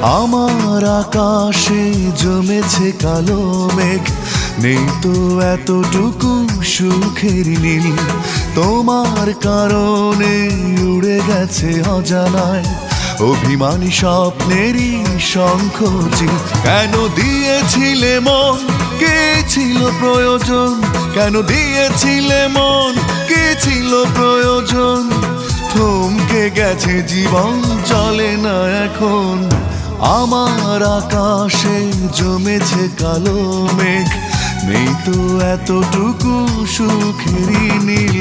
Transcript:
আমার আকাশে জমেছে কালো মেঘ, নেই তো এতটুকু সুখের নীল। তোমার কারণে উড়ে গেছে অজানায় অভিমানী স্বপ্নেরই শঙ্খচিল। কেন দিয়েছিলে মন, কে ছিল প্রয়োজন? কেন দিয়েছিলে মন, কে ছিল প্রয়োজন? থমকে গেছে জীবন, চলে না এখন। আমার আকাশে জমেছে কালো মেঘ, নেই তো এতটুকু সুখেরই নীল।